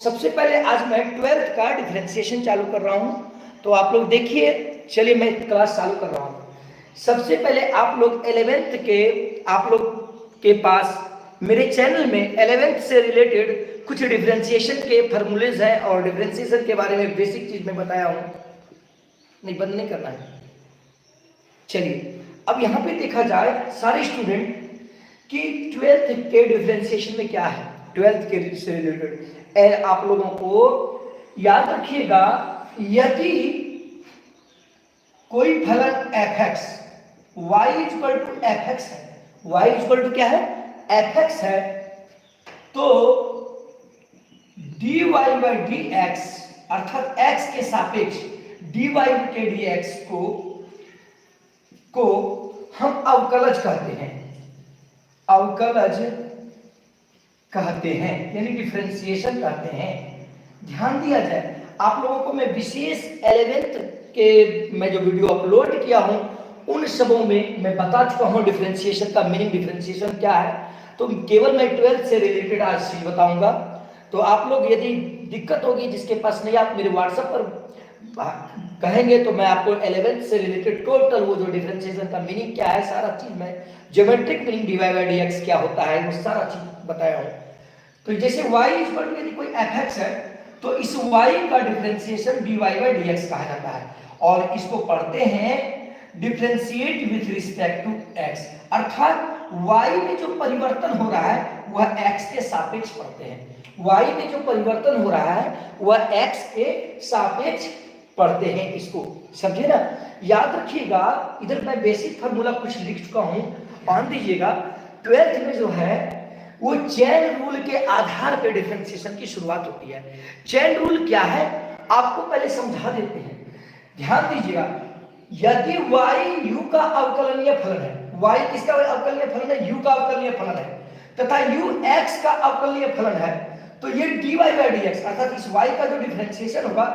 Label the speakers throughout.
Speaker 1: सबसे पहले आज मैं 12th का डिफरेंशिएशन चालू कर रहा हूं, तो आप लोग देखिए। चलिए मैं क्लास चालू कर रहा हूं। सबसे पहले आप लोग 11th के आप लोग के पास मेरे चैनल में 11th से रिलेटेड कुछ डिफरेंशिएशन के फार्मूलेज हैं और डिफरेंशिएशन के बारे में बेसिक चीज मैं बताया हूं। नहीं, बंद नहीं करना है। चलिए अब यहां पे देखा जाए सारे स्टूडेंट कि 12th के डिफरेंशिएशन में क्या है। 12th के से रिलेटेड आप लोगों को याद रखिएगा, यदि कोई फलन fx y equal to fx है, y इक्वल टू क्या है fx है, तो dy बाई dx अर्थात x के सापेक्ष dy के dx को हम अवकलज कहते हैं, अवकलज कहते हैं यानी डिफरेंशिएशन कहते हैं। ध्यान दिया जाए, आप लोगों को मैं विशेष 11th के मैं जो वीडियो अपलोड किया हूं उन सबों में मैं बता चुका हूं डिफरेंशिएशन का मीनिंग, डिफरेंशिएशन क्या है। तो केवल मैं 12th से रिलेटेड आज चीज बताऊंगा। तो आप लोग यदि दिक्कत होगी जिसके पास नहीं, आप मेरे व्हाट्सएप पर कहेंगे तो मैं आपको 11th से रिलेटेड टोटल वो जो डिफरेंशिएशन का मीनिंग क्या है सारा चीज मैं, geometric meaning dy by dx क्या होता है वो सारा चीज बताया हूं। तो जैसे y इक्वल टू यदि कोई fx है तो इस y का डिफरेंशिएशन dy बाई dx कहा जाता है और इसको पढ़ते हैं differentiate with respect to x, अर्थात y में जो परिवर्तन हो रहा है वह x के सापेक्ष पढ़ते हैं। y में जो परिवर्तन हो रहा है वह x के सापेक्ष पढ़ते हैं, इसको समझे ना। याद रखिएगा, इधर मैं बेसिक फार्मूला कुछ लिख चुका हूं, मान दीजिएगा। 12th में जो है वो चेन रूल के आधार पर डिफरेंशिएशन की शुरुआत होती है। चेन रूल क्या है आपको पहले समझा देते हैं, ध्यान दीजिएगा। यदि y u का अवकलनीय फलन है, y किसका अवकलनीय फलन है, u का अवकलनीय फलन है, तथा u x का अवकलनीय फलन है, तो ये dy बाई dx अर्थात इस y का जो डिफरेंशिएशन होगा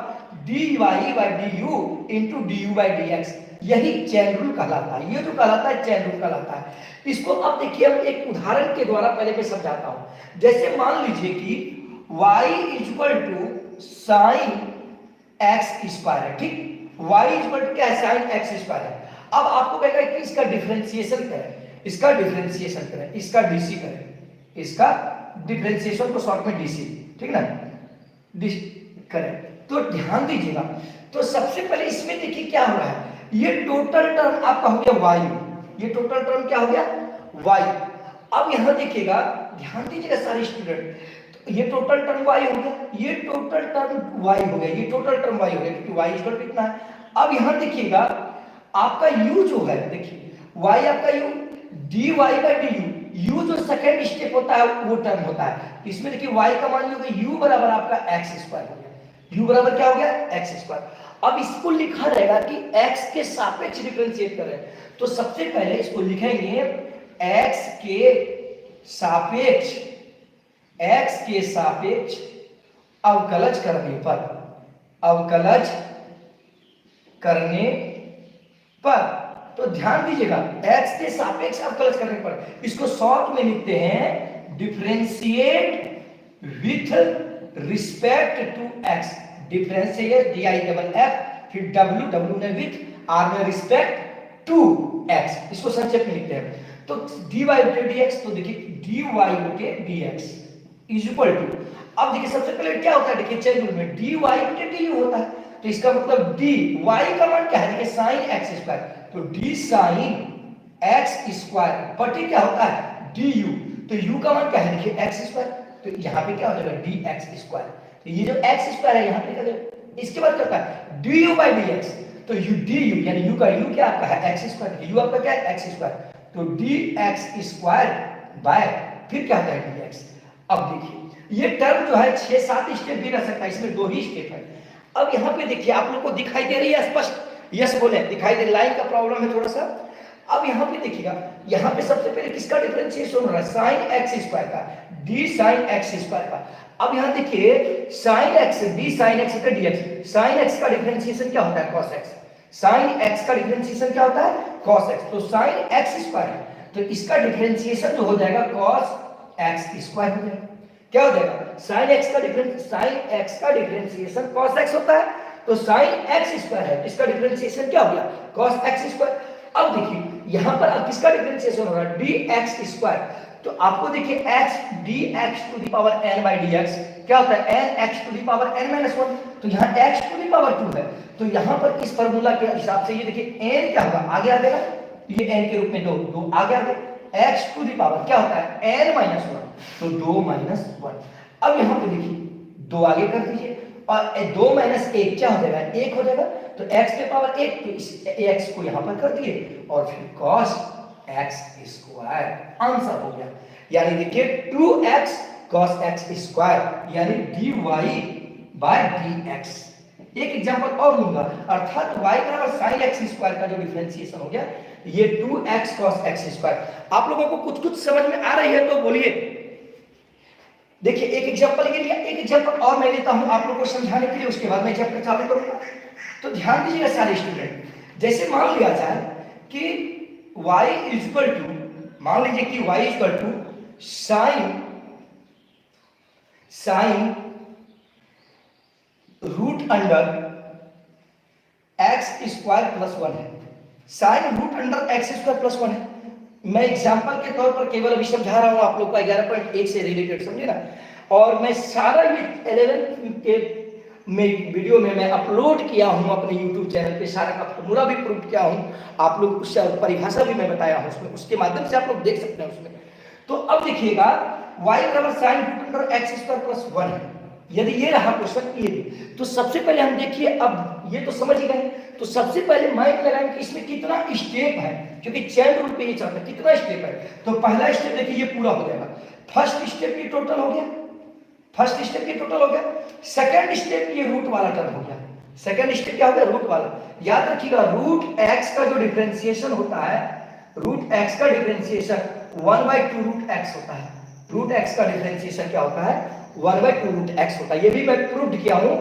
Speaker 1: dy by du into du by dx, यही चेन रूल कहलाता है। ये जो कहलाता है चेन रूल कहलाता है। इसको अब देखिए, हम एक उदाहरण के द्वारा पहले मैं समझाता हूं। जैसे मान लीजिए कि y equal to sine x square है, ठीक। y इक्वल टू क्या है, साइन x स्क्वायर है। अब आपको कहेगा कि इसका डिफरेंशिएशन करें, इसका डिफरेंशिएशन करें, इसका डीसी करें, इसका डिफरेंशिएशन को शॉर्ट में डीसी, ठीक ना, करें। तो ध्यान दीजिएगा, तो सबसे पहले इसमें देखिए क्या हो रहा है, ये टोटल टर्म आपका हो गया y, ये टोटल टर्म क्या हो गया y। अब यहां देखिएगा, ध्यान दीजिएगा सारे स्टूडेंट, तो ये टोटल टर्म y हो गया, ये टोटल टर्म y हो गया, ये टोटल टर्म y हो गया, क्योंकि y इक्वल कितना है। अब यहां देखिएगा आपका u जो है, देखिए y आपका u dy by du, u जो सेकंड स्टेप होता है वो टर्म होता है। इसमें देखिए y का मान लीजिए u बराबर आपका x स्क्वायर हो गया, u बराबर क्या हो गया x स्क्वायर। अब इसको लिखा रहेगा कि x के सापेक्ष डिफरेंशिएट करें, तो सबसे पहले इसको लिखेंगे x के सापेक्ष अवकलज करने पर, अवकलज करने पर, तो ध्यान दीजिएगा x के सापेक्ष अवकलज करने पर इसको शॉर्ट में लिखते हैं differentiate with respect to x, differentiate D I double F, फिर w, w में विथ, r में रिस्पेक्ट टू x, इसको संक्षेप में लिखते हैं। तो dy बटे dx, तो देखिए dy बटे dx इज इक्वल टू, अब देखिए सबसे पहले क्या होता है, देखिए चेन रूल में dy बटे du होता है, तो इसका मतलब dy का मान क्या है, देखिए sin x स्क्वायर, तो d sin x स्क्वायर बटे क्या होता है du, तो u का मान क्या है, देखिए x स्क्वायर, तो यहाँ पे क्या हो जाएगा dx स्क्वायर, तो ये जो x स्क्वायर है यहाँ पे क्या, इसके बाद क्या होता है du बाई dx, तो u du यानी u का u क्या आपका है x स्क्वायर, u आपका क्या है x स्क्वायर, तो dx स्क्वायर बाय फिर क्या होता है dx। अब देखिए ये टर्म जो है 6-7 स्टेप भी रह सकता है, इसमें 2 ही स्टेप है। अब यहाँ पे देखिए आप लोग को दिखाई दे रही है स्पष्ट, यस बोले, दिखाई दे, लाइन का प्रॉब्लम है थोड़ा सा। अब यहाँ पे देखिएगा, यहाँ पे सबसे पहले किसका डिफरेंशिएशन हो रहा है, साइन x स्क्वायर का, d sin x स्क्वायर का। अब यहाँ देखिए sin x, d sin x का dx, sin x का डिफरेंशिएशन क्या होता है cos x, sin x का डिफरेंशिएशन क्या होता है cos x, तो sin x स्क्वायर है, तो इसका डिफरेंशिएशन जो हो जाएगा cos x स्क्वायर हो जाएगा, क्या हो जाएगा साइन एक्स का डिफरेंशिएशन cos x होता है, तो साइन एक्स स्क्वायर है, इसका डिफरेंशिएशन क्या हो गया cos x स्क्वायर। अब देखिए यहां पर अब किसका डिफरेंशिएशन हो रहा है dx स्क्वायर, तो आपको देखिए x dx to the power n by dx क्या होता है n x to the power n minus 1, तो यहाँ x टू द पावर 2 है, तो यहाँ पर इस फार्मूला के हिसाब से ये देखिए n क्या होगा आगे आ जाएगा, ये n के रूप में 2 आगे आ गए, x टू द पावर क्या होता है n माइनस 1, तो 2 माइनस 1। अब यहाँ पे देखिए 2 आगे कर दीजिए और 2 माइनस 1 क्या हो जाएगा 1 हो जाएगा, तो x के पावर 1, तो इस x को यहाँ पर कर दिए और फिर cos x स्क्वायर आंसर हो गया। यानी देखिए 2x cos x स्क्वायर यानी dy बाय dx। एक एग्जांपल और लूंगा, अर्थात y बराबर sin x स्क्वायर का जो डिफरेंशिएशन हो गया ये 2x cos x स्क्वायर। आप लोगों को कुछ समझ में आ रही है तो बोलिए। देखिए एक एग्जांपल के लिए एक एग्जांपल और मैं लेता हूं आप लोगों को समझाने के लिए, उसके बाद मैं चैप्टर चालू करूंगा। तो ध्यान दीजिएगा सारे स्टूडेंट, जैसे मान लिया जाए कि y इक्वल टू, मान लीजिए कि y equal to sine root under x square plus 1 है, sine root under x square plus 1 है। मैं एग्जांपल के तौर पर केवल अभी समझा रहा हूं आप लोग को 11.1 से रिलेटेड, समझे ना। और मैं सारा ये 11 के में वीडियो में मैं अपलोड किया हूं अपने YouTube चैनल पे, सारा का फॉर्मूला भी प्रूव किया हूं, आप लोग उससे परिभाषा भी मैं बताया हूं उसमें, उसके माध्यम से आप लोग देख सकते हैं उसमें। तो अब देखिएगा y बराबर sine root under x square plus 1 है, यदि ये रहा क्वेश्चन ये, तो सबसे पहले हम देखिए, अब ये तो समझ ही गए, तो सबसे पहले माइंड लगाएं कि इसमें कितना स्टेप है, क्योंकि चैन रूल पे ये चलता है कितना स्टेप है। तो पहला स्टेप देखिए ये पूरा हो जाएगा, फर्स्ट स्टेप ये टोटल हो गया, फर्स्ट स्टेप ये टोटल हो गया, सेकंड स्टेप ये रूट वाला टर्म हो गया, सेकंड स्टेप क्या हो गया रूट वाला। याद रखिएगा रूट एक्स का जो डिफरेंशिएशन होता है, रूट एक्स का डिफरेंशिएशन 1/2 रूट एक्स होता है, रूट एक्स का डिफरेंशिएशन क्या होता है 1/2 रूट एक्स होता है, ये भी मैं प्रूव किया हूं।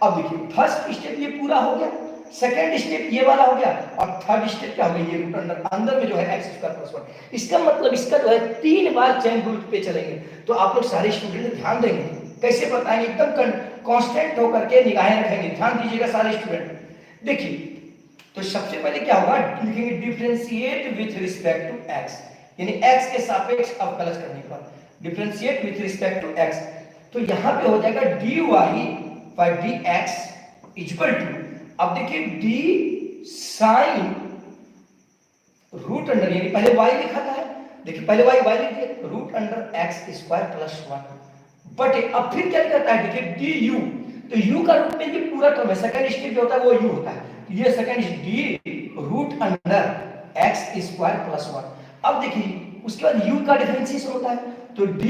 Speaker 1: अब देखिए फर्स्ट स्टेप ये पूरा हो गया, सेकंड स्टेप ये वाला हो गया, और थर्ड स्टेप क्या हो गया ये रूट अंदर में जो है x स्क्वायर प्लस 1। इसका मतलब इसका जो है 3 बार चेन रूल पे चलेंगे। तो आप लोग सारे स्टूडेंट ध्यान देंगे, कैसे बताएंगे, एकदम कांस्टेंट होकर के निगाहें रखेंगे, ध्यान दीजिएगा सारे स्टूडेंट। देखिए तो सबसे पहले क्या होगा, लिखेंगे differentiate with respect to x, यानी x के सापेक्ष अवकलज करने पर differentiate with respect to x, तो यहां पे हो जाएगा dy by dx equal to, अब देखिए d साइन रूट अंडर, यानी पहले y लिखा था, देखिए पहले y लिखिए root under x square plus 1 बटे, अब फिर क्या करता है देखिए du, तो u का रूट में ये पूरा टर्म है, सेकंड स्टेप जो होता है वो u होता है, ये second d root under x square plus 1। अब देखिए उसके बाद u का डिफरेंशिएशन होता है, तो d,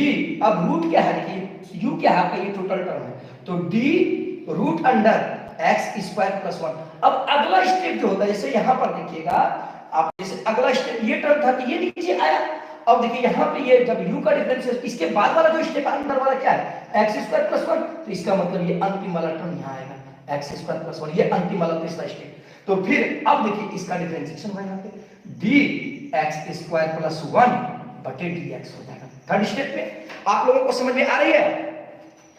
Speaker 1: अब रूट क्या है देखिए u क्या है आपका ये टोटल टर्म है, तो d root under x square plus 1। अब अगला स्टेप जो होता है, जैसे यहां पर देखिएगा आप, जैसे अगला स्टेप ये टर्म था तो ये नीचे आया, अब देखिए यहां पे ये जब u का डिफरेंशिएशन, इसके बाद वाला जो स्टेप अंदर वाला क्या है x स्क्वायर प्लस 1, तो इसका मतलब ये अंतिम वाला टर्म यहां आएगा x स्क्वायर प्लस 1, ये अंतिम वाला तीसरा स्टेप। तो फिर अब देखिए इसका डिफरेंशिएशन होगा यहां पे dx स्क्वायर प्लस 1 बटे dx हो जाएगा। थर्ड स्टेप में आप लोगों को समझ में आ रही है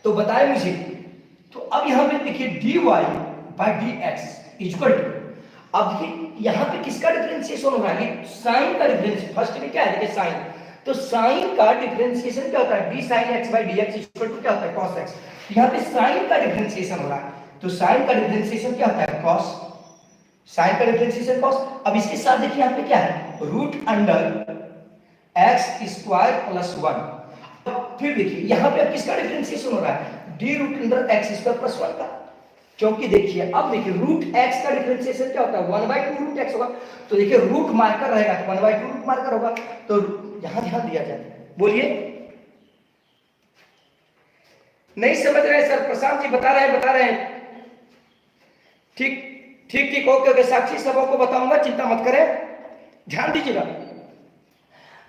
Speaker 1: तो बताएं मुझे। तो अब यहां पे देखिए dy by dx equal to, अब देखिए यहां पे किसका डिफरेंशिएशन हो रहा है, साइन का डिफरेंशिएशन, फर्स्ट में क्या है देखिए साइन, तो साइन का डिफरेंशिएशन क्या होता है d sin x by dx equal to क्या होता है cos x, यहां पे साइन का डिफरेंशिएशन हो रहा है, तो साइन का डिफरेंशिएशन क्या होता है cos, साइन का डिफरेंशिएशन cos। अब इसके साथ देखिए यहां पे क्या है root under x square plus 1। फिर देखिए यहां पे अब किसका डिफरेंशिएशन हो रहा है d root under x square plus 1 का, क्योंकि देखिए अब देखिए रूट x का डिफरेंशिएशन क्या होता है 1/2 रूट x होगा, तो देखिए रूट मार्कर रहेगा तो 1/2 रूट मार्कर होगा, तो यहां ध्यान दिया जाए। बोलिए नहीं समझ रहे सर, प्रशांत जी बता रहे हैं, ठीक ठीक ठीक, ओके ओके, साक्षी सबों को बताऊंगा, चिंता मत करें, ध्यान दीजिएगा।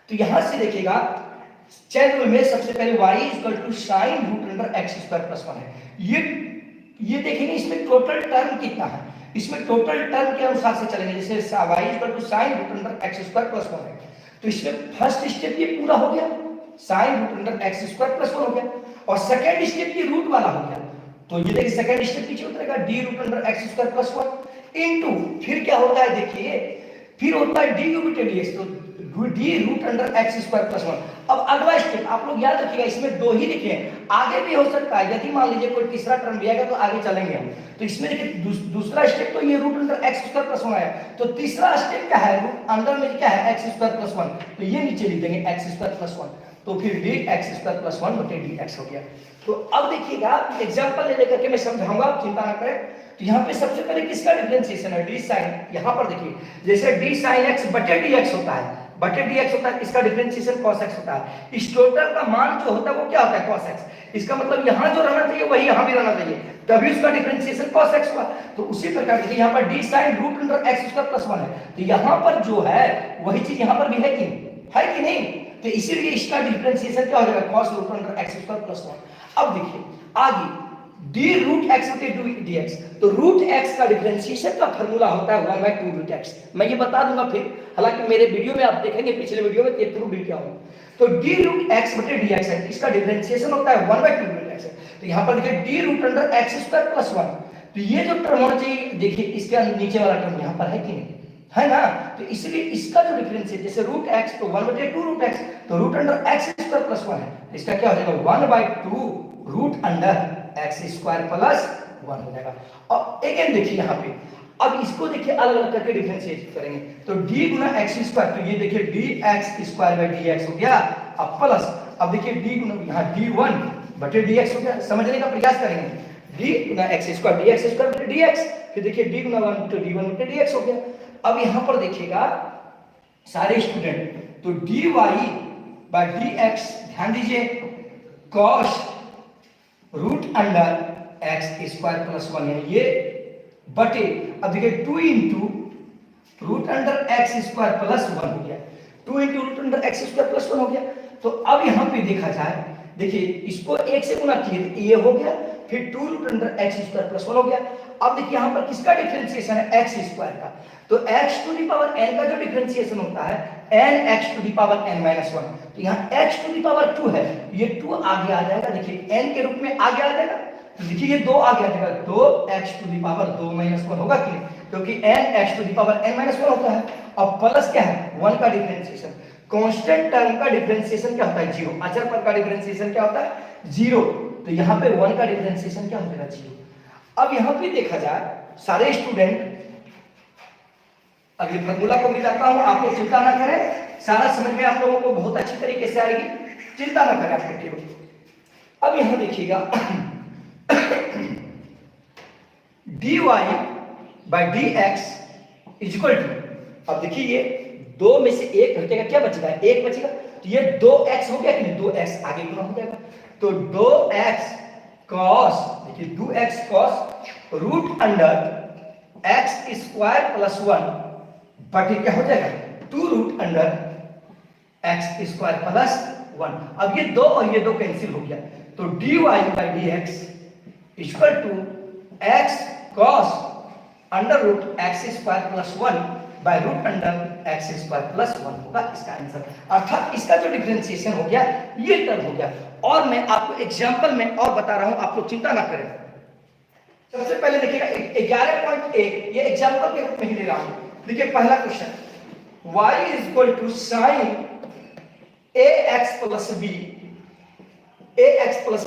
Speaker 1: तो यहां से देखिएगा चैन रूल में सबसे पहले y equal to sine root under x square plus 1 है, ये देखेंगे इसमें टोटल टर्म कितना है, इसमें टोटल टर्म के अनुसार से चलेंगे, जैसे y equal to sine root under x square plus 1 है, तो इसमें फर्स्ट स्टेप ये पूरा हो गया, sine root under x square plus 1 हो गया। और सेकंड स्टेप ये रूट वाला हो गया, तो ये देखिए सेकंड स्टेप पीछे उतरेगा d root under x square plus 1 into फिर क्या होता है देखिए, फिर होता है डी यू बटे डी एक्स, तो d root under x square plus 1। अब अगला स्टेप आप लोग याद रखिएगा, इसमें दो ही लिखे हैं, आगे भी हो सकता है, यदि मान लीजिए कोई तीसरा टर्म दिया गया तो आगे चलेंगे हम। तो इसमें देखिए दूसरा स्टेप तो ये root under x square plus 1 आया, तो तीसरा स्टेप क्या है, रूट अंडर में क्या है एक्स स्क्वायर प्लस 1, तो ये नीचे लिख देंगे एक्स स्क्वायर प्लस 1, तो फिर डी एक्स स्क्वायर प्लस 1 बटे डी एक्स हो गया। तो अब देखिएगा एग्जांपल ले लेकर के मैं समझाऊंगा, आप चिंता ना करें। तो यहाँ पे सबसे पहले किसका डिफरेंशिएशन है, डी साइन, यहाँ पर देखिए जैसे डी साइन एक्स बटे डी एक्स होता है, बटे डी एक्स होता है, इसका डिफरेंशिएशन cos x होता है। इस टोटल का मान जो होता है वो क्या होता है cos x, इसका मतलब यहाँ जो रहना चाहिए वही यहाँ भी रहना चाहिए, तभी उसका डिफरेंशिएशन cos x हुआ। तो उसी प्रकार देखिए यहाँ पर d sine root under x square plus 1 है, तो यहाँ पर जो है वही चीज यहाँ पर भी है कि नहीं, तो इसीलिए इसका डिफरेंशिएशन क्या हो जाएगा cos root under x square plus 1। अब देखिए आगे डी रूट एक्स बटे डी एक्स, तो रूट एक्स का डिफरेंशिएशन का फार्मूला होता है 1/2 रूट एक्स, मैं ये बता दूंगा फिर, हालांकि मेरे वीडियो में आप देखेंगे पिछले वीडियो में ये प्रूफ भी किया हूं। तो डी रूट एक्स बटे डी एक्स है, इसका डिफरेंशिएशन होता है 1/2 रूट एक्स, तो यहां पर देखिए d root under x square plus 1, तो ये जो टर्म होना चाहिए देखिए इसके नीचे वाला टर्म यहां पर है कि नहीं है ना, तो इसलिए इसका जो डिफरेंशिएशन जैसे रूट एक्स तो 1/2 रूट एक्स, तो root under x square plus 1 है, इसका क्या हो जाएगा 1/2 root under x square plus 1 हो जाएगा। और अगेन देखिए यहाँ पे अब इसको देखिए अलग अलग करके डिफरेंशिएट करेंगे, तो d गुना एक्स स्क्वायर, तो ये देखिए D x square by d x हो गया, अब प्लस अब देखिए d गुना यहाँ d1 बटे डी एक्स हो गया, समझने का प्रयास करेंगे, d गुना x square d x square बटे डी एक्स, फिर देखिए d गुना 1 तो d1 बटे डी एक्स हो गया। अब यहाँ पर देखिएगा सारे स्टूडेंट, तो dy बाई डी एक्स ध्यान दीजिए cos root under x square plus 1 है ये बटे, अब देखिए 2 into root under x square plus 1 हो गया, 2 into root under x square plus 1 हो गया। तो अब यहाँ पे देखा जाए देखिए इसको 1 से गुना किए ये हो गया, फिर 2 root under x square plus 1 हो गया। अब देखिए यहाँ पर किसका डिफरेंशिएशन है एक्स स्क्वायर का, तो x to the power n का जो डिफरेंशिएशन होता है n x to the power n minus 1, तो यहाँ x टू द पावर 2 है, ये 2 आगे आ जाएगा, देखिए n के रूप में आगे आ जाएगा, तो देखिए ये 2 आगे आ जाएगा, 2x to the power 2 minus 1 होगा कि नहीं, क्योंकि n x to the power n minus 1 होता है। अब प्लस क्या है 1 का डिफरेंशिएशन, कांस्टेंट टर्म का डिफरेंशिएशन क्या होता है 0, अचर पद का डिफरेंशिएशन क्या होता है 0, तो यहाँ पे 1 का डिफरेंशिएशन क्या हो जाएगा 0। अब यहाँ पे देखा जाए सारे स्टूडेंट, अगले फार्मूला को मिलाता हूं, आप लोग चिंता ना करें, सारा समझ में आप लोगों को बहुत अच्छी तरीके से आएगी, चिंता ना करें आप लोग। अब यहां देखिएगा dy by d x is equal to, अब देखिए ये 2 में से 1 घटेगा, क्या बचेगा 1 बचेगा, तो ये 2x हो गया कि नहीं, 2x आगे गुना हो जाएगा, तो 2x cos, देखिए 2x cos root under x square plus 1 बटे क्या हो जाएगा 2 root under x square plus 1। अब ये 2 और ये 2 कैंसिल हो गया, तो dy by d x equal to x cos under root x square plus 1 by root under x square plus 1 होगा इसका आंसर। अर्थात इसका जो डिफरेंशिएशन हो गया ये टर्म हो गया, और मैं आपको एग्जांपल में और बता रहा हूं, आप लोग चिंता ना करें। सबसे पहले देखिएगा 11.1 ये एग्जांपल के रूप में ही ले रहा हूं। देखिए पहला question, y is equal to sine ax plus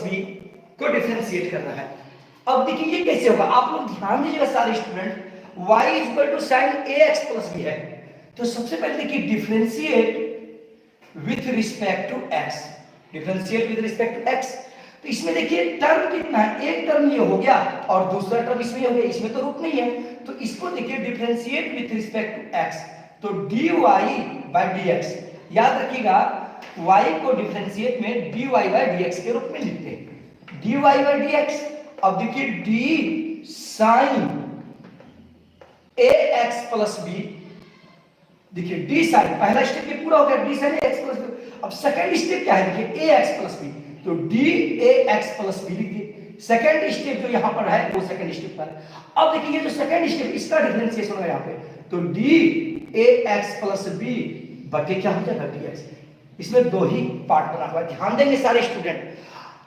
Speaker 1: b को डिफरेंशिएट करना है। अब देखिए ये कैसे होगा, आप लोग ध्यान दीजिएगा सारे student, y is equal to sine ax plus b है, तो सबसे पहले देखिए differentiate with respect to x, differentiate with respect to x, तो इसमें देखिए टर्म कितना है, एक टर्म ये हो गया और दूसरा टर्म इसमें हो गया, इसमें तो रूट नहीं है, तो इसको देखिए differentiate with respect to x, तो dy बाय dx, याद रखिएगा y को डिफरेंशिएट में dy बाय dx के रूप में लिखते हैं, dy बाय dx। अब देखिए d sin ax plus b, देखिए d sin, पहला स्टेप ये पूरा हो गया, d sin ax plus b। अब सेकंड स्टेप क्या है, देखिए ax प्लस b, तो dAx प्लस b लिखिए, सेकंड स्टेप जो यहां पर है वो सेकंड स्टेप पर। अब देखिए ये जो सेकंड स्टेप इसका डिफरेंशिएशन होगा यहां पे, तो dAx प्लस b बटे क्या हो जाएगा dx, इसमें 2 ही पार्ट बना हुआ है, ध्यान देंगे सारे स्टूडेंट।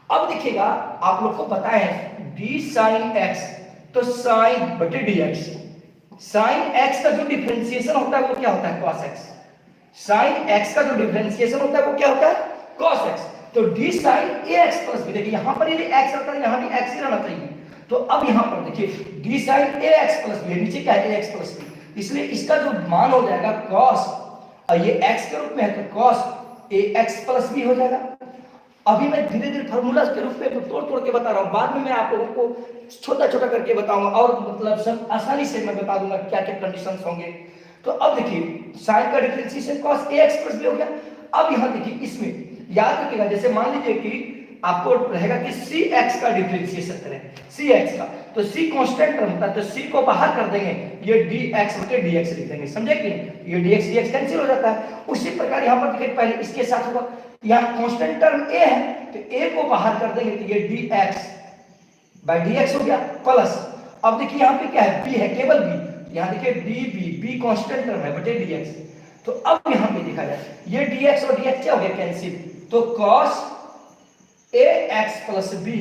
Speaker 1: अब देखिएगा आप लोग को पता है डी साइन एक्स, तो साइन बटे डी एक्स, साइन एक्स का जो डिफरेंशिएशन होता है वो क्या होता है कॉस एक्स, साइन एक्स का जो डिफरेंशिएशन होता है वो क्या होता है कॉस एक्स। तो डी साइन ए एक्स प्लस बी, देखिए यहां पर यदि एक्स रहता है यहां भी एक्स ही रहना चाहिए, तो अब यहां पर देखिए डी साइन ए एक्स प्लस बी, नीचे क्या है ए एक्स प्लस बी, इसलिए इसका जो मान हो जाएगा कॉस, और ये एक्स के रूप में है तो cos A x plus B हो जाएगा। अभी मैं धीरे धीरे फार्मूला के रूप में तोड़ तोड़ के बता रहा हूं, बाद में मैं आप लोगों को छोटा छोटा करके बताऊंगा और मतलब सब आसानी से मैं बता दूंगा क्या क्या कंडीशंस होंगे। तो अब देखिए साइन का differentiation cos ax plus b हो गया। अब यहां देखिए इसमें याद रखिएगा, जैसे मान लीजिए कि आपको रहेगा कि cx का डिफरेंशिएशन करें, cx का, तो c कांस्टेंट टर्म होता है, तो c को बाहर कर देंगे, ये dx बटे dx लिख देंगे, समझे कि ये dx कैंसिल हो जाता है। उसी प्रकार यहां पर देखिए पहले इसके साथ होगा, यहाँ कांस्टेंट टर्म a है तो a को बाहर कर देंगे तो ये dx बाय dx हो गया प्लस, अब देखिए यहाँ पे क्या है b है, केवल b, यहाँ देखिए b कांस्टेंट टर्म है बटे dx, तो अब यहाँ पे देखा जाए ये dx और dx क्या हो गया कैंसिल, तो cos ax प्लस b,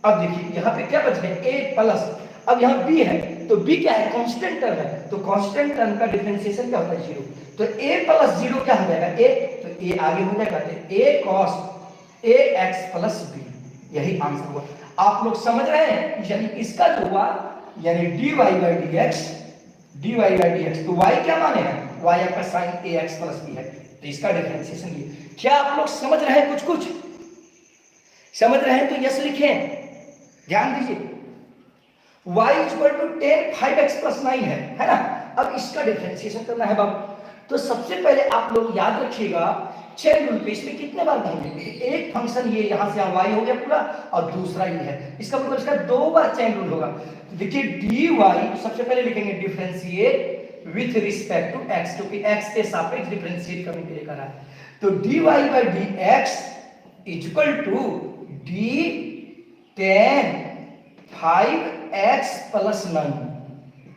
Speaker 1: अब देखिए यहाँ पे क्या बच गया a प्लस, अब यहाँ b है तो b क्या है कांस्टेंट टर्म है, तो कांस्टेंट टर्म का डिफरेंशिएशन क्या होता है 0, तो a प्लस 0 क्या हो जाएगा a, तो a आगे हो जाएगा तो a cos ax plus b, यही आंसर हुआ। आप लोग समझ रहे हैं, यानी इसका जो हुआ यानी dy बाई dx, तो y क्या माने हैं, y आपका sin ax प्लस b है, तो इसका डिफरेंशिएशन ये। क्या आप लोग समझ रहे हैं, कुछ समझ रहे हैं तो यस लिखें, ध्यान दीजिए। y equal to 10 5x plus 9 है ना। अब इसका डिफरेंशिएशन करना है बाबू, तो सबसे पहले आप लोग याद रखिएगा चेन रूल पे इसमें कितने बार घूमेंगे, एक फंक्शन ये यहां से y हो गया पूरा और दूसरा ये है, इसका मतलब इसका 2 बार चेन रूल होगा। तो देखिए dy सबसे पहले लिखेंगे differentiate with respect to x, क्योंकि x के सापेक्ष डिफरेंशिएट करने के लिए करा है, तो dy by dx equal to d tan 5x plus 9,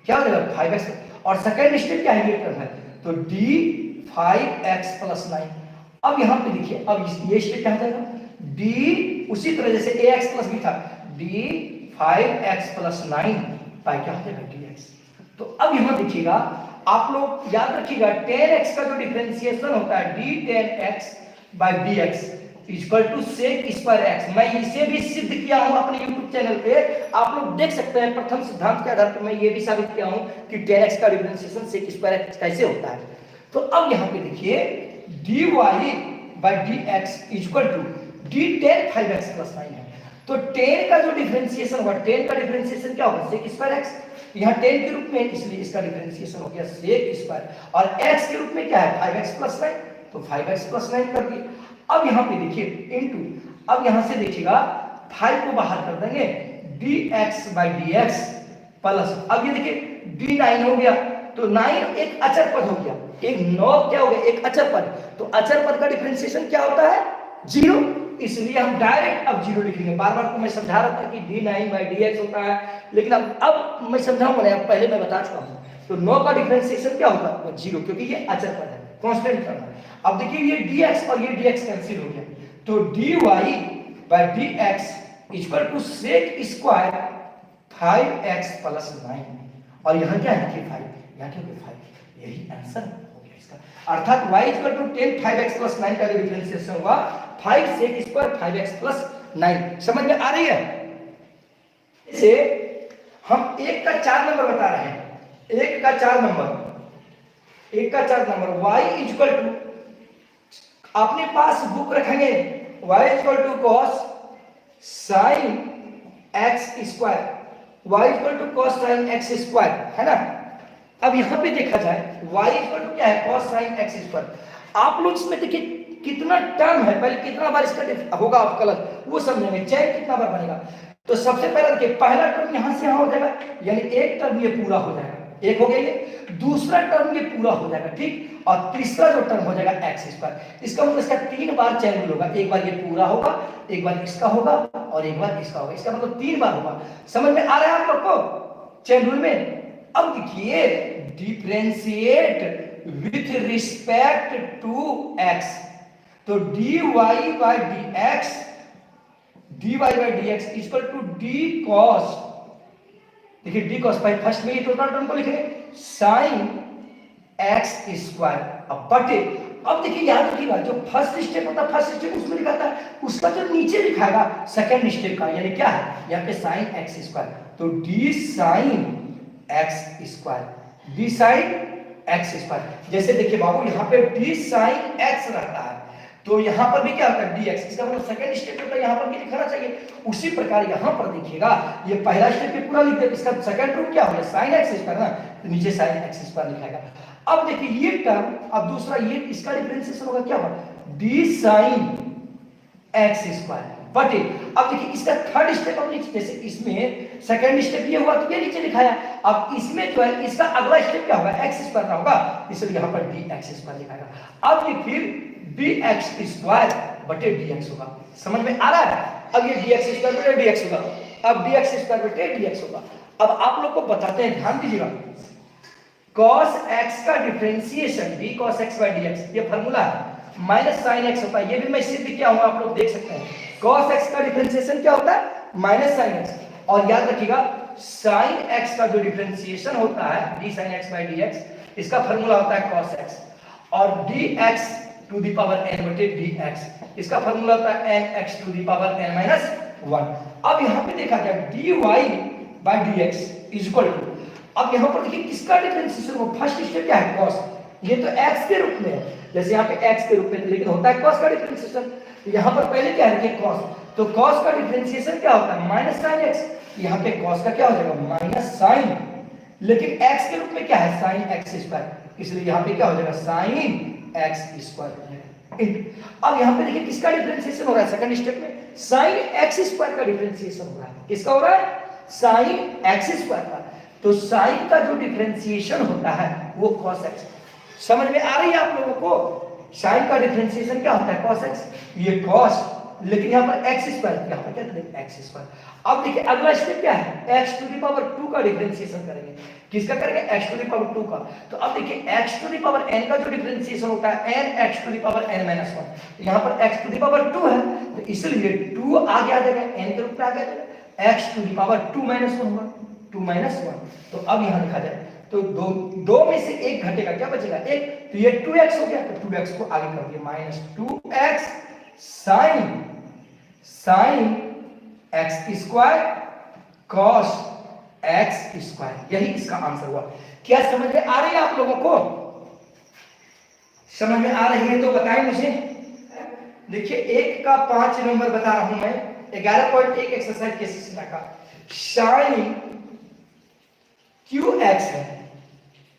Speaker 1: क्या हो जाएगा 5x, और सेकेंड स्टेप क्या है ये करना है, तो d 5x प्लस 9। अब यहां पे देखिए अब ये स्टेप क्या हो जाएगा d, उसी तरह जैसे ax प्लस b था, d 5x प्लस 9 बाय क्या हो जाएगा dx। तो अब यहां देखिएगा आप लोग याद रखिएगा 10x का जो डिफरेंशिएशन होता है d 10x by dx equal to sec square x, मैं इसे भी सिद्ध किया हूं अपने YouTube चैनल पे, आप लोग देख सकते हैं। प्रथम सिद्धांत के आधार पर मैं ये भी साबित किया हूं कि 10x का डिफरेंशिएशन sec स्क्वायर x कैसे होता है। तो अब यहां पे देखिए dy by dx equal to d tan 5x plus 9 है, तो 10 का जो डिफरेंशिएशन होगा, 10 का डिफरेंशिएशन क्या होगा sec स्क्वायर x, यहाँ 10 के रूप में इसलिए इसका डिफरेंशिएशन हो गया sec स्क्वायर, और x के रूप में क्या है 5x प्लस 9, तो 5x प्लस 9 कर दिए। अब यहां पे देखिए इनटू, अब यहां से देखिएगा 5 को बाहर कर देंगे dx बाई dx प्लस, अब ये देखिए d9 हो गया, तो 9 एक अचर पद हो गया, एक 9 क्या हो गया एक अचर पद, तो अचर पद का डिफरेंशिएशन क्या होता है 0, इसलिए हम डायरेक्ट अब 0 लिखेंगे। बार बार तो मैं समझा रहा था कि d9 बाई dx होता है, लेकिन अब मैं समझाऊंगा नहीं, अब पहले मैं बता चुका हूं, तो 9 का डिफरेंशिएशन क्या होगा 0, क्योंकि ये अचर पद है, कांस्टेंट टर्म है। अब देखिए ये dx और ये dx कैंसिल हो गया, तो dy by dx equal to sec square 5x plus 9, और यहां क्या है 5, यहां क्या 5, यही आंसर हो गया इसका, अर्थात y equal to 10 5x plus 9 का डिफरेंशिएशन हुआ 5 sec स्क्वायर 5x प्लस 9। समझ में आ रही है? इसे हम 1 का 4 नंबर बता रहे हैं, 1 का 4 नंबर y इक्वल टू, अपने पास बुक रखेंगे y equal to cos sin x square, y equal to cos sin x square, है ना। अब यहां पे देखा जाए y इक्वल टू क्या है cos sin x स्क्वायर, आप लोग इसमें देखिए कितना टर्म है, पहले कितना बार इसका होगा अवकलन वो समझेंगे, चेन कितना बार बनेगा। तो सबसे पहले देखिए पहला टर्म यहां से यहां हो जाएगा, यानी एक टर्म ये पूरा हो जाएगा, एक हो गया ये, दूसरा टर्म ये पूरा हो जाएगा, ठीक, और तीसरा जो टर्म हो जाएगा एक्स स्क्वायर। इसका मतलब इसका 3 बार चेन रूल होगा, एक बार ये पूरा होगा, एक बार इसका होगा और एक बार इसका होगा, इसका मतलब 3 बार होगा। समझ में आ रहा है आप लोग को चेन रूल में? अब देखिए differentiate with respect to x, तो dy by dx dy by d x equal to d cos, देखिए डी कॉस बाई फर्स्ट में ये टोटल टर्म को लिखेंगे साइन एक्स स्क्वायर अब बटे, अब देखिए याद रखिएगा जो फर्स्ट स्टेप होता है फर्स्ट स्टेप उसमें लिखा था उसका जो नीचे लिखाएगा सेकंड स्टेप का, यानी क्या है यहाँ पे साइन एक्स स्क्वायर, तो D sine x square, D sine x square. जैसे देखिए बाबू यहाँ पे डी साइन एक्स रहता है तो यहाँ पर भी क्या होता है डी एक्स, इसका मतलब सेकंड स्टेप होता है यहाँ पर भी लिखना चाहिए। उसी प्रकार यहाँ पर देखिएगा ये पहला स्टेप पे पूरा लिख दे, इसका सेकंड रूट क्या होगा साइन एक्स स्क्वायर ना, तो नीचे साइन एक्स स्क्वायर लिखाएगा। अब देखिए ये टर्म, अब दूसरा ये इसका डिफरेंशिएशन होगा क्या होगा डी साइन एक्स स्क्वायर बटे, अब देखिए इसका थर्ड स्टेप हम लिख, जैसे इसमें सेकंड स्टेप ये हुआ तो ये नीचे लिखाया, अब इसमें जो है इसका अगला स्टेप क्या होगा एक्स स्क्वायर ना होगा, इसलिए यहाँ पर डी एक्स स्क्वायर लिखाएगा। अब ये फिर डी एक्स स्क्वायर बटे डी एक्स होगा, समझ में आ रहा है। अब ये डी एक्स स्क्वायर बटे डी एक्स होगा, अब डी एक्स स्क्वायर बटे डी एक्स होगा। अब आप लोग को बताते हैं, ध्यान दीजिएगा, cos x का differentiation d cos x by dx ये फार्मूला है, माइनस साइन x होता है, ये भी मैं सिद्ध किया हूं आप लोग देख सकते हैं। cos x का डिफरेंशिएशन क्या होता है माइनस साइन x, और याद रखिएगा साइन x का जो डिफरेंशिएशन होता है d sin x by dx इसका फार्मूला होता है cos x, और dx to the power n बटे dx इसका फार्मूला होता है nx to the power n minus 1। अब यहाँ पे देखा गया dy by dx is equal to, अब यहाँ पर देखिए किसका डिफरेंशिएशन हो, फर्स्ट स्टेप क्या है cos, ये तो x के रूप में है, जैसे यहाँ पे x के रूप में लेकिन होता है cos का डिफरेंशिएशन, तो यहाँ पर पहले क्या है cos, तो cos का डिफरेंशिएशन क्या होता है माइनस साइन x, यहाँ पे cos का क्या हो जाएगा माइनस साइन, लेकिन x के रूप में क्या है साइन x स्क्वायर, इसलिए यहाँ पे क्या हो जाएगा साइन x स्क्वायर। अब यहाँ पे देखिए किसका डिफरेंशिएशन हो रहा है सेकंड स्टेप में साइन x स्क्वायर का डिफरेंशिएशन हो रहा है, किसका हो रहा है साइन x स्क्वायर का, तो साइन का जो डिफरेंशिएशन होता है वो cos x, समझ में आ रही है आप लोगों को, साइन का डिफरेंशिएशन क्या होता है cos x, ये cos, लेकिन यहाँ पर x स्क्वायर, यहाँ पर क्या करेंगे x स्क्वायर। अब देखिए अगला स्टेप क्या है x टू द पावर 2 का डिफरेंशिएशन करेंगे, किसका करेंगे x टू द पावर 2 का, तो अब देखिए x to the power n का जो डिफरेंशिएशन होता है n x to the power n minus 1, यहाँ पर x टू द पावर 2 है तो इसलिए 2 आगे आ जाएगा n के रूप में आ जाएगा, x to the power 2 minus 1 होगा 2 माइनस 1, तो अब यहाँ लिखा जाए तो दो में से एक घटेगा क्या बचेगा एक, तो ये 2x हो गया, तो 2x को आगे कर दिया minus 2x sine x square cos x square, यही इसका आंसर हुआ। क्या समझ में आ रही है आप लोगों को, समझ में आ रही है तो बताएं मुझे। देखिए एक का 5 नंबर बता रहा हूं मैं, 11.1 एक्सरसाइज के सिलसिला का, साइन QX है,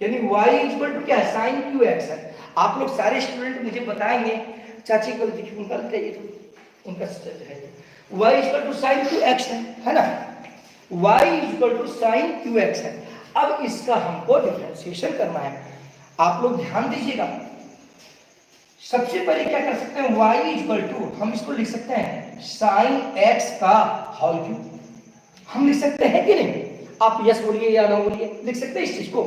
Speaker 1: यानी y इक्वल टू क्या है साइन QX है। आप लोग सारे स्टूडेंट मुझे बताएंगे, चाची को देखिए उनका बताइए तो उनका है y equal to sine QX है ना, y equal to sine QX है। अब इसका हमको डिफरेंशिएशन करना है, आप लोग ध्यान दीजिएगा। सबसे पहले क्या कर सकते हैं y इक्वल टू, हम इसको लिख सकते हैं साइन x का होल क्यूब, हम लिख सकते हैं कि नहीं, आप यस बोलिए या नो बोलिए, लिख सकते हैं इस चीज को।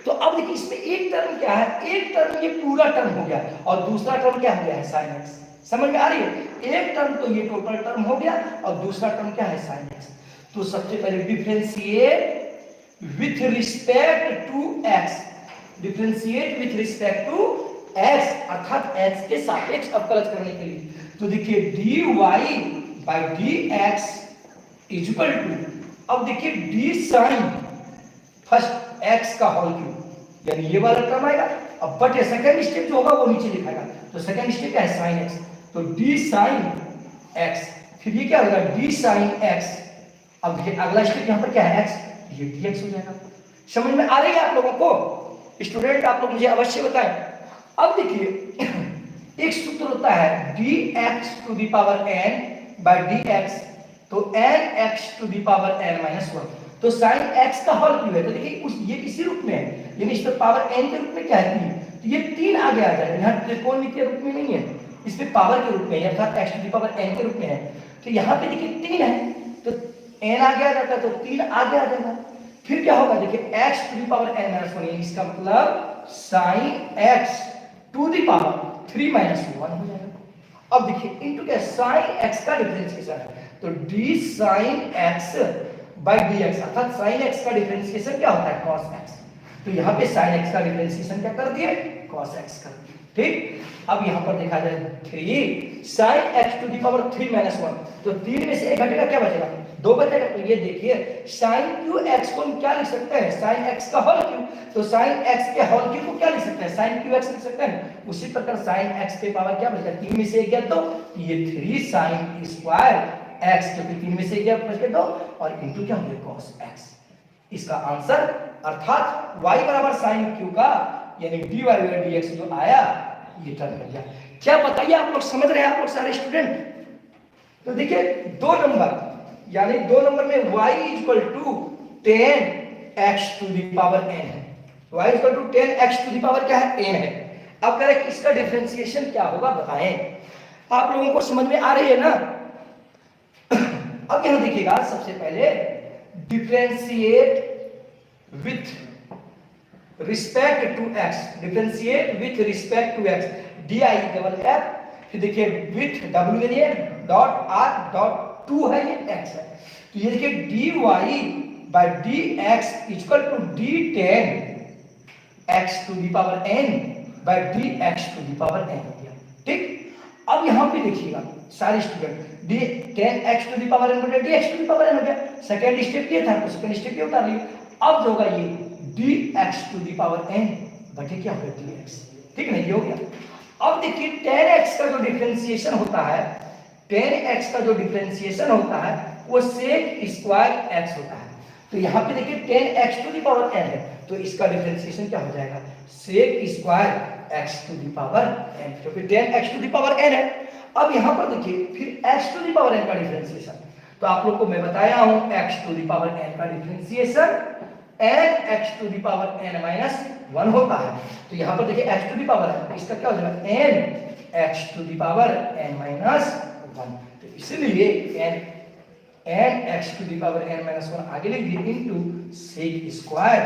Speaker 1: तो अब देखिए इसमें एक टर्म क्या है, एक टर्म ये पूरा टर्म हो गया और दूसरा टर्म क्या हो गया है साइन एक्स, समझ में आ रही है, एक टर्म तो ये टोटल टर्म हो गया और दूसरा टर्म क्या है साइन एक्स। तो सबसे पहले differentiate with respect to x, differentiate with respect to x अर्थात एक्स के सापेक्ष अवकलज करने के लिए, तो देखिए dy by dx is equal to, अब देखिए d sin फर्स्ट x का होल क्यूब, यानी ये वाला टर्म आएगा, अब बटे सेकंड स्टेप जो होगा वो नीचे लिखाएगा, तो सेकंड स्टेप क्या है sin x, तो d sin x, फिर ये क्या होगा d sin x, अब देखिए अगला स्टेप यहाँ पर क्या है x, ये dx हो जाएगा। समझ में आ रही है आप लोगों को स्टूडेंट, आप लोग मुझे अवश्य बताएं। अब देखिए एक सूत्र होता है dx to the power n by dx, तो nx to the power n minus 1, तो साइन x का होल क्यूब है, तो देखिए उस ये किसी रूप में है, यानी इस पर पावर n के रूप में क्या है 3, तो ये 3 आगे आ जाएगा, यहाँ त्रिकोणमितीय रूप में नहीं है, इस पे पावर के रूप में अर्थात x to the power n के रूप में है, तो यहाँ पे देखिए 3 है तो n आगे आ जाता है, तो 3 आगे आ जाएगा, फिर क्या होगा देखिए x to the power n minus 1, इसका मतलब sine x to the power 3 minus 1 हो जाएगा। अब देखिए इनटू क्या साइन x का डिफरेंशिएशन है, तो D sine x by d x, अर्थात साइन एक्स का डिफरेंशिएशन क्या होता है, कॉस एक्स। तो यहाँ पे साइन एक्स का डिफरेंशिएशन क्या कर दिए, कॉस एक्स कर दिए। ठीक, अब यहाँ पर देखा जाए 3 sine x to the power 3 minus 1, तो 3 में से 1 घटेगा, क्या बचेगा, 2 बचेगा। तो ये देखिए साइन क्यू एक्स को हम क्या लिख सकते हैं, साइन एक्स का होल क्यू, तो साइन एक्स के होल क्यू को क्या लिख सकते हैं, साइन क्यू एक्स लिख सकते हैं। उसी प्रकार साइन एक्स के पावर क्या बचेगा, 3 में से 1 गया तो ये 3 साइन स्क्वायर एक्स, क्योंकि 3 में से 1 गया बच गया 2 और इनटू क्या हो गया, कॉस एक्स। इसका आंसर अर्थात y बराबर साइन क्यू का यानी dy बाई dx जो आया ये टर्म मिल गया। क्या बताइए आप लोग समझ रहे हैं, आप लोग सारे स्टूडेंट। तो देखिए 2 नंबर यानी 2 नंबर में y equal to 10x to the power n है, y equal to 10x to the power क्या है, n है। अब कह रहे कि इसका डिफरेंशिएशन क्या होगा बताएं, आप लोगों को समझ में आ रही है ना। अब यहां देखिएगा सबसे पहले differentiate with respect to x, differentiate with respect to x D I double F, फिर देखिए विथ w यानी डॉट r डॉट 2 है ये x है, तो ये देखिए dy by dx equal to d10 x to the power n by dx to the power n हो गया। ठीक, अब यहां पे देखिएगा सारे student d10x to the power n बटे dx to the power n हो गया। सेकंड स्टेप ये था तो सेकंड स्टेप ये उतार लिया। अब जो होगा ये dx to the power n बटे क्या होगा dx, ठीक है, ये हो गया। अब देखिए 10x का जो डिफरेंशिएशन होता है, 10x का जो डिफरेंशिएशन होता है वो sec स्क्वायर x होता है। तो यहाँ पे देखिए 10x to the power n है, तो इसका डिफरेंशिएशन क्या हो जाएगा, sec square x to the power n, क्योंकि 10x to the power n है। अब यहाँ पर देखिए फिर x to the power n का डिफरेंशिएशन, तो आप लोग को मैं बताया हूं x to the power n का differentiation n x to the power n minus 1 होता है। तो यहाँ पर देखिए x to the power n, इसका क्या हो जाएगा n x to the power n minus 1, तो इसलिए n x to the power n minus 1 आगे लिख दिए into sec square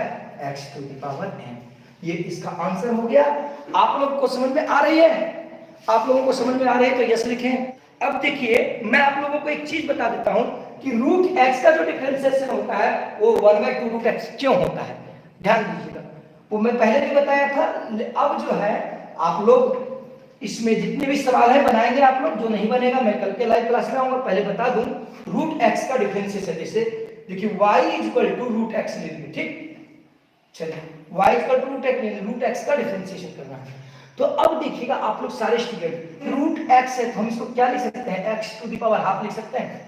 Speaker 1: x to the power n। ये इसका आंसर हो गया। आप लोग को समझ में आ रही है, आप लोगों को समझ में आ रही है तो यस लिखें। अब देखिए मैं आप लोगों को एक चीज बता देता हूं कि रूट x का जो डिफरेंशिएशन होता है वो 1/2 रूट x क्यों होता है, ध्यान दीजिएगा। वो मैं पहले भी बताया था, अब जो है आप लोग इसमें जितने भी सवाल है बनाएंगे आप लोग, जो नहीं बनेगा मैं कल के लाइव क्लास में आऊंगा। पहले बता दूं रूट x का डिफरेंशिएशन, जैसे देखिए y equal to root x ले लीजिए, ठीक, चलिए y equal to root x का डिफरेंशिएशन करना है। तो अब देखिएगा आप लोग सारे स्टूडेंट, रूट x है तो हम इसको क्या लिख सकते हैं, x to the power half लिख सकते हैं।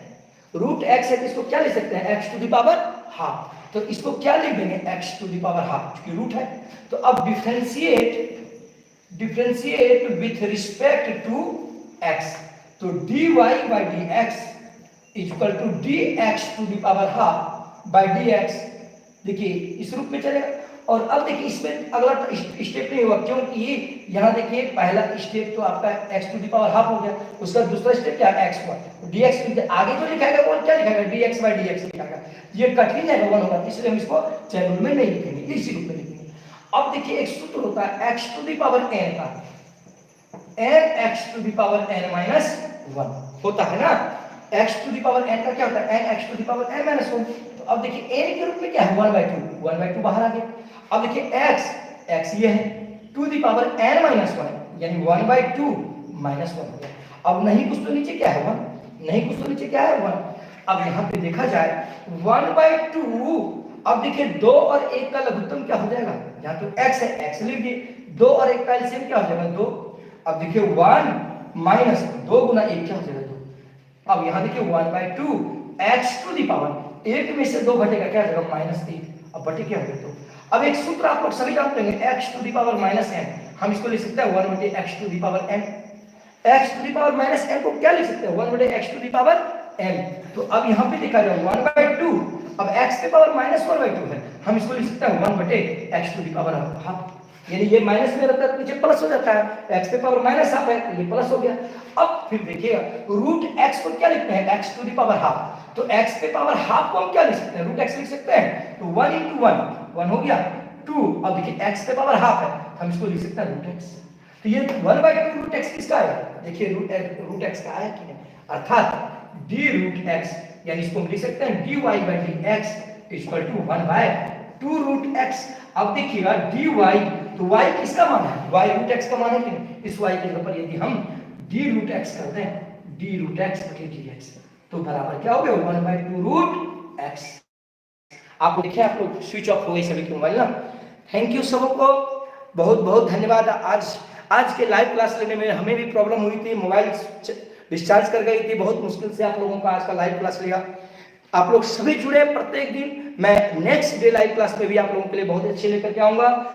Speaker 1: रूट x है तो इसको क्या लिख सकते हैं, x to the power half, तो इसको क्या लिख देंगे, x to the power half, क्योंकि रूट है। तो अब differentiate with respect to x, तो dy by dx equal to dx to the power half by dx, देखिए इस रूप में चलेगा। और अब देखिए इसमें अगला स्टेप नहीं हुआ, क्योंकि यहाँ देखिए पहला स्टेप तो आपका x to the power half हो गया, उसका दूसरा स्टेप क्या है, x हुआ, dx आगे जो लिखाएगा वो क्या लिखाएगा, dx बाय dx लिखाएगा। ये कठिन है, 1 होगा, इसलिए हम इसको चैन रूल में नहीं लिखेंगे, इसी रूप में लिखेंगे। अब देखिए एक सूत्र होता है x to the power n का, n x to the power n minus 1 होता है ना। x to the power n का क्या होता है, n x to the power n minus 1। तो अब देखिए n के रूप में क्या है, 1/2 बाहर आ गया। अब देखिए x ये है to the power n minus 1 यानी 1/2 माइनस 1 हो गया। अब नहीं कुछ तो नीचे क्या है 1, नहीं कुछ तो नीचे क्या है 1। अब यहाँ पे देखा जाए 1/2, अब देखिए 2 और 1 का लघुत्तम क्या हो जाएगा, यहाँ तो x है, x लिख दिए, 2 और 1 का एलसीएम क्या हो जाएगा 2। अब देखिए 1 माइनस 2 गुना 1 क्या हो जाएगा 2। अब यहाँ देखिए 1/2 x टू दी पावर 1 में से 2 घटेगा क्या हो जाएगा -1, अब बटे क्या हो गया 2। अब एक सूत्र आप लोग सभी जानते हैं, x to the power minus n, हम इसको लिख सकते हैं 1/x to the power n। x to the power minus n को क्या लिख सकते हैं, 1/x to the power n। तो अब यहाँ पे देखा जाए 1/2, अब x के पावर -1/2 है, हम इसको लिख सकते हैं 1/x to the power half, यानी ये माइनस में रहता है नीचे प्लस हो जाता है, x के पावर माइनस हाफ है तो ये प्लस हो गया। अब फिर देखिएगा रूट x को क्या लिखते हैं, x to the power half, तो x के पावर हाफ को हम क्या लिख सकते हैं, रूट x लिख सकते हैं, तो 1 × 1 हो गया 2। अब देखिए x के पावर हाफ है, हम इसको लिख सकते हैं रूट x, तो ये 1/2 रूट x किसका आया, देखिए रूट x का आया कि नहीं, अर्थात डी रूट एक्स, यानी इसको हम लिख सकते हैं dy by d x equal to 1 by 2 root x. अब देखिएगा dy, तो y किसका मान है, y रूट x का मान है कि नहीं, इस y के जगह पर यदि हम d रूट x कर दें, d रूट x बटे dx, तो बराबर क्या हो गया 1 बाय 2 रूट x। आपको देखिए आप लोग स्विच ऑफ हो गए सभी के मोबाइल ना। थैंक यू सबको, बहुत बहुत धन्यवाद। आज के लाइव क्लास लेने में हमें भी प्रॉब्लम हुई थी, मोबाइल डिस्चार्ज कर गई थी, बहुत मुश्किल से आप लोगों का आज का लाइव क्लास लिया। आप लोग सभी जुड़े प्रत्येक दिन, मैं नेक्स्ट डे लाइव क्लास में भी आप लोगों के लिए बहुत अच्छे लेकर के आऊंगा।